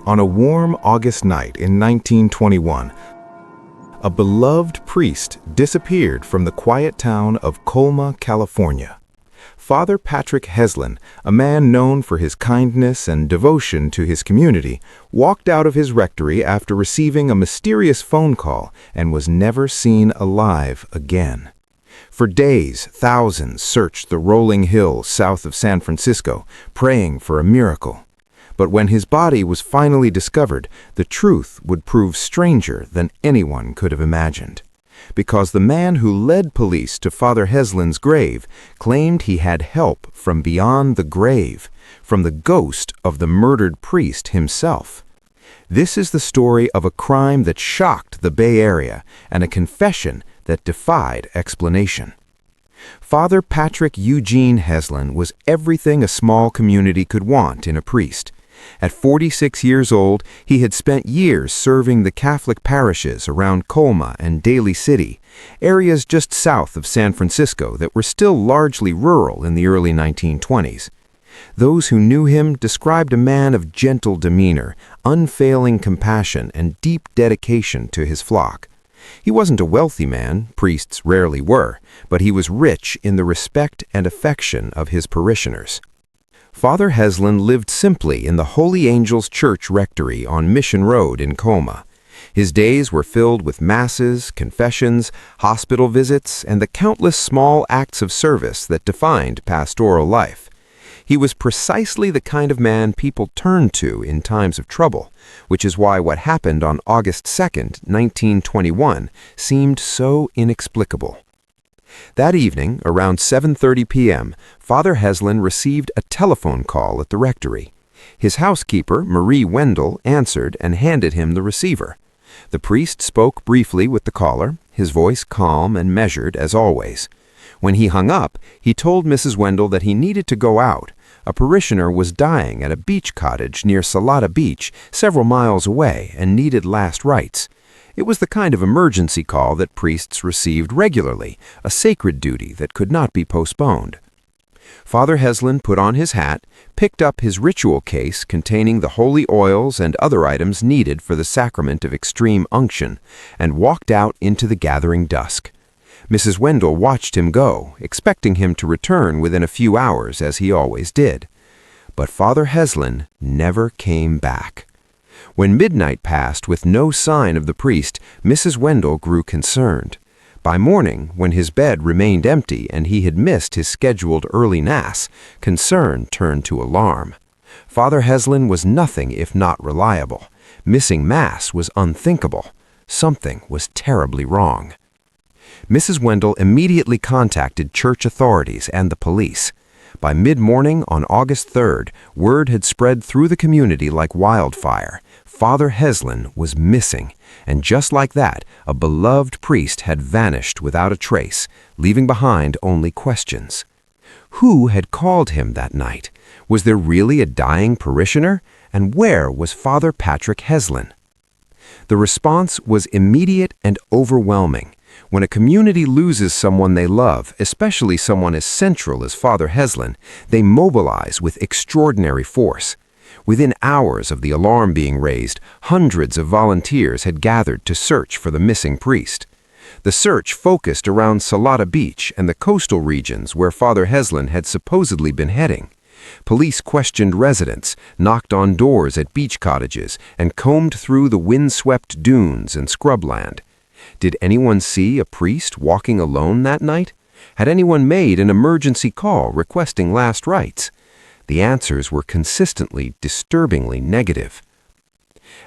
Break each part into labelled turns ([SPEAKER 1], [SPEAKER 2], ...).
[SPEAKER 1] On a warm August night in 1921, a beloved priest disappeared from the quiet town of Colma, California. Father Patrick Heslin, a man known for his kindness and devotion to his community, walked out of his rectory after receiving a mysterious phone call and was never seen alive again. For days, thousands searched the rolling hills south of San Francisco, praying for a miracle. But when his body was finally discovered, the truth would prove stranger than anyone could have imagined. Because the man who led police to Father Heslin's grave claimed he had help from beyond the grave, from the ghost of the murdered priest himself. This is the story of a crime that shocked the Bay Area and a confession that defied explanation. Father Patrick Eugene Heslin was everything a small community could want in a priest. At 46 years old, he had spent years serving the Catholic parishes around Colma and Daly City, areas just south of San Francisco that were still largely rural in the early 1920s. Those who knew him described a man of gentle demeanor, unfailing compassion, and deep dedication to his flock. He wasn't a wealthy man, priests rarely were, but he was rich in the respect and affection of his parishioners. Father Heslin lived simply in the Holy Angels Church rectory on Mission Road in Colma. His days were filled with masses, confessions, hospital visits, and the countless small acts of service that defined pastoral life. He was precisely the kind of man people turned to in times of trouble, which is why what happened on August 2nd, 1921, seemed so inexplicable. That evening, around 7:30 p.m., Father Heslin received a telephone call at the rectory. His housekeeper, Marie Wendell, answered and handed him the receiver. The priest spoke briefly with the caller, his voice calm and measured as always. When he hung up, he told Mrs. Wendell that he needed to go out. A parishioner was dying at a beach cottage near Salada Beach, several miles away, and needed last rites. It was the kind of emergency call that priests received regularly, a sacred duty that could not be postponed. Father Heslin put on his hat, picked up his ritual case containing the holy oils and other items needed for the sacrament of extreme unction, and walked out into the gathering dusk. Mrs. Wendell watched him go, expecting him to return within a few hours as he always did. But Father Heslin never came back. When midnight passed with no sign of the priest, Mrs. Wendell grew concerned. By morning, when his bed remained empty and he had missed his scheduled early Mass, concern turned to alarm. Father Heslin was nothing if not reliable. Missing Mass was unthinkable. Something was terribly wrong. Mrs. Wendell immediately contacted church authorities and the police. By mid-morning on August 3rd, word had spread through the community like wildfire. Father Heslin was missing, and just like that, a beloved priest had vanished without a trace, leaving behind only questions. Who had called him that night? Was there really a dying parishioner? And where was Father Patrick Heslin? The response was immediate and overwhelming. When a community loses someone they love, especially someone as central as Father Heslin, they mobilize with extraordinary force. Within hours of the alarm being raised, hundreds of volunteers had gathered to search for the missing priest. The search focused around Salada Beach and the coastal regions where Father Heslin had supposedly been heading. Police questioned residents, knocked on doors at beach cottages, and combed through the windswept dunes and scrubland. Did anyone see a priest walking alone that night? Had anyone made an emergency call requesting last rites? The answers were consistently, disturbingly negative.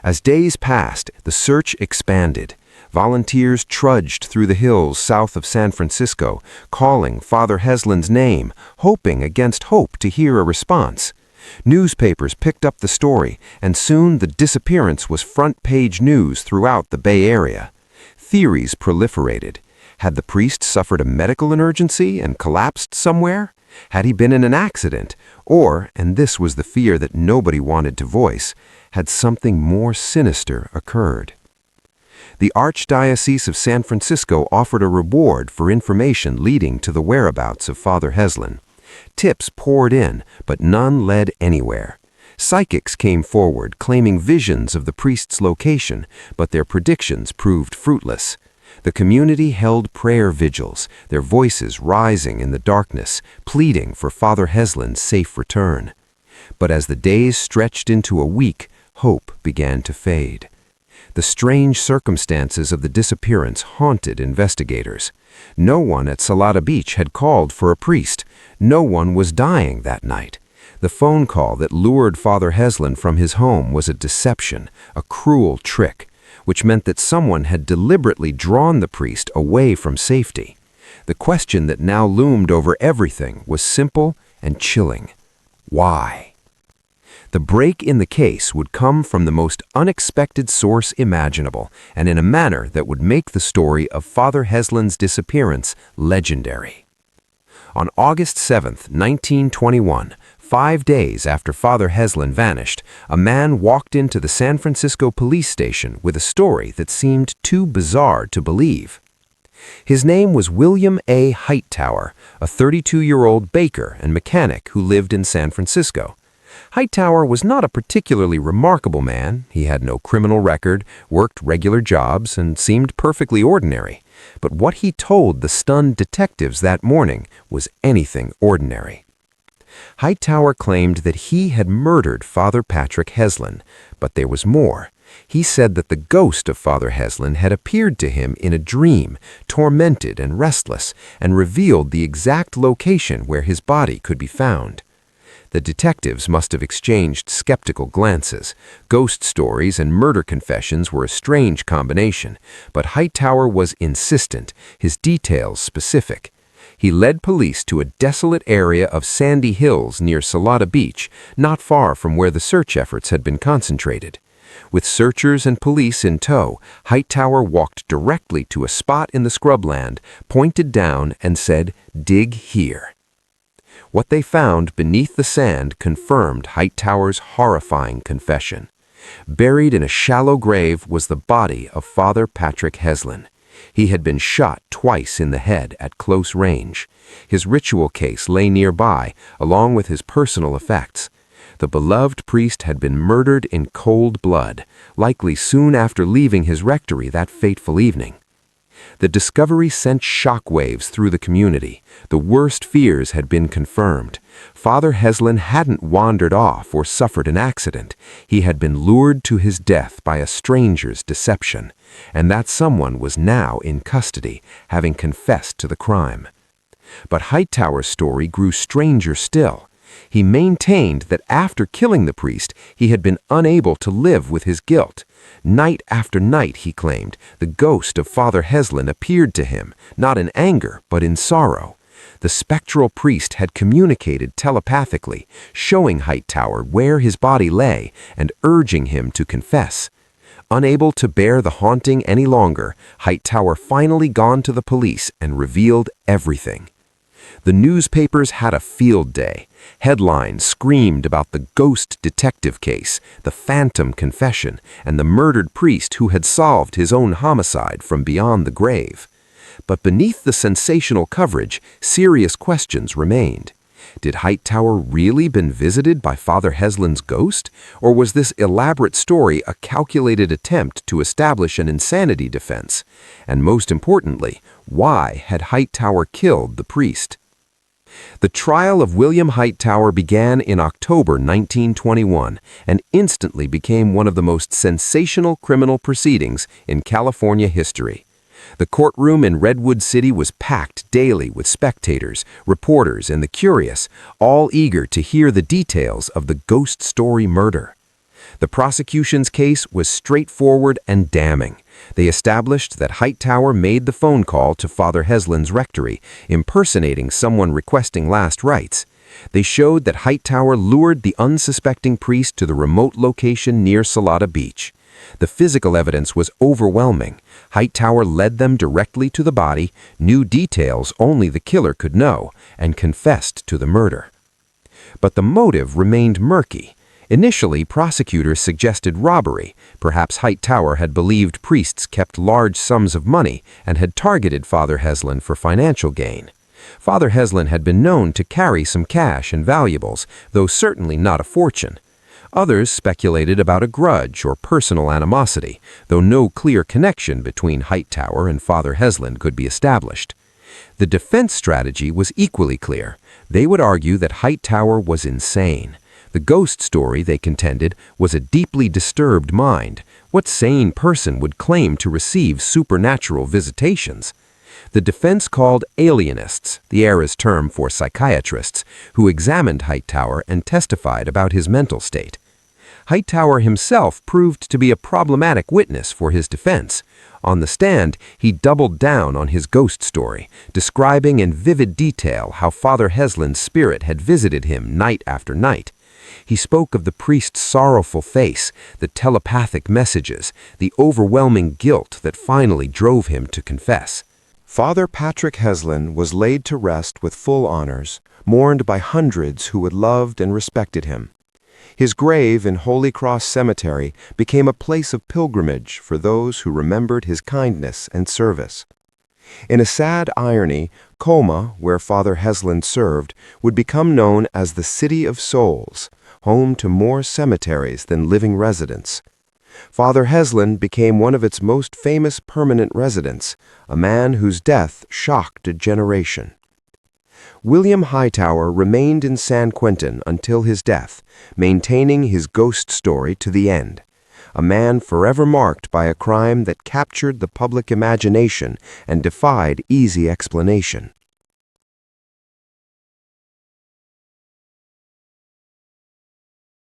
[SPEAKER 1] As days passed, the search expanded. Volunteers trudged through the hills south of San Francisco, calling Father Heslin's name, hoping against hope to hear a response. Newspapers picked up the story, and soon the disappearance was front-page news throughout the Bay Area. Theories proliferated. Had the priest suffered a medical emergency and collapsed somewhere? Had he been in an accident? Or, and this was the fear that nobody wanted to voice, had something more sinister occurred? The Archdiocese of San Francisco offered a reward for information leading to the whereabouts of Father Heslin. Tips poured in, but none led anywhere.
[SPEAKER 2] Psychics came forward claiming visions of the priest's location, but their predictions proved fruitless. The community held prayer vigils, their voices rising in the darkness, pleading for Father Heslin's safe return. But as the days stretched into a week, hope began to fade. The strange circumstances of the disappearance haunted investigators. No one at Salada Beach had called for a priest. No one was dying that night. The phone call that lured Father Heslin from his home was a deception, a cruel trick, which meant that someone had deliberately drawn the priest away from safety. The question that now loomed over everything was simple and chilling. Why? The break in the case would come from the most unexpected source imaginable, and in a manner that would make the story of Father Heslin's disappearance legendary. On August 7, 1921, 5 days after Father Heslin vanished, a man walked into the San Francisco police station with a story that seemed too bizarre to believe. His name was William A. Hightower, a 32-year-old baker and mechanic who lived in San Francisco. Hightower was not a particularly remarkable man. He had no criminal record, worked regular jobs, and seemed perfectly ordinary. But what he told the stunned detectives that morning was anything ordinary. Hightower claimed that he had murdered Father Patrick Heslin, but there was more. He said that the ghost of Father Heslin had appeared to him in a dream, tormented and restless, and revealed the exact location where his body could be found. The detectives must have exchanged skeptical glances. Ghost stories and murder confessions were a strange combination, but Hightower was insistent, his details specific. He led police to a desolate area of sandy hills near Salada Beach, not far from where the search efforts had been concentrated. With searchers and police in tow, Hightower walked directly to a spot in the scrubland, pointed down, and said, "Dig here." What they found beneath the sand confirmed Hightower's horrifying confession. Buried in a shallow grave was the body of Father Patrick Heslin. He had been shot twice in the head at close range. His ritual case lay nearby, along with his personal effects. The beloved priest had been murdered in cold blood, likely soon after leaving his rectory that fateful evening. The discovery sent shockwaves through the community. The worst fears had been confirmed. Father Heslin hadn't wandered off or suffered an accident. He had been lured to his death by a stranger's deception, and that someone was now in custody, having confessed to the crime. But Hightower's story grew stranger still. He maintained that after killing the priest, he had been unable to live with his guilt. Night after night, he claimed, the ghost of Father Heslin appeared to him, not in anger, but in sorrow. The spectral priest had communicated telepathically, showing Hightower where his body lay and urging him to confess. Unable to bear the haunting any longer, Hightower finally gone to the police and revealed everything. The newspapers had a field day. Headlines screamed about the ghost detective case, the phantom confession, and the murdered priest who had solved his own homicide from beyond the grave. But beneath the sensational coverage, serious questions remained. Did Hightower really been visited by Father Heslin's ghost, or was this elaborate story a calculated attempt to establish an insanity defense? And most importantly, why had Hightower killed the priest? The trial of William Hightower began in October 1921 and instantly became one of the most sensational criminal proceedings in California history. The courtroom in Redwood City was packed daily with spectators, reporters, and the curious, all eager to hear the details of the ghost story murder. The prosecution's case was straightforward and damning. They established that Hightower made the phone call to Father Heslin's rectory, impersonating someone requesting last rites. They showed that Hightower lured the unsuspecting priest to the remote location near Salada Beach. The physical evidence was overwhelming. Hightower led them directly to the body, knew details only the killer could know, and confessed to the murder. But the motive remained murky. Initially, prosecutors suggested robbery. Perhaps Hightower had believed priests kept large sums of money and had targeted Father Heslin for financial gain. Father Heslin had been known to carry some cash and valuables, though certainly not a fortune. Others speculated about a grudge or personal animosity, though no clear connection between Hightower and Father Heslin could be established. The defense strategy was equally clear. They would argue that Hightower was insane. The ghost story, they contended, was a deeply disturbed mind. What sane person would claim to receive supernatural visitations? The defense called alienists, the era's term for psychiatrists, who examined Hightower and testified about his mental state. Hightower himself proved to be a problematic witness for his defense. On the stand, he doubled down on his ghost story, describing in vivid detail how Father Heslin's spirit had visited him night after night. He spoke of the priest's sorrowful face, the telepathic messages, the overwhelming guilt that finally drove him to confess.
[SPEAKER 3] Father Patrick Heslin was laid to rest with full honors, mourned by hundreds who had loved and respected him. His grave in Holy Cross Cemetery became a place of pilgrimage for those who remembered his kindness and service. In a sad irony, Colma, where Father Heslin served, would become known as the City of Souls, home to more cemeteries than living residents. Father Heslin became one of its most famous permanent residents, a man whose death shocked a generation. William Hightower remained in San Quentin until his death, maintaining his ghost story to the end. A man forever marked by a crime that captured the public imagination and defied easy explanation.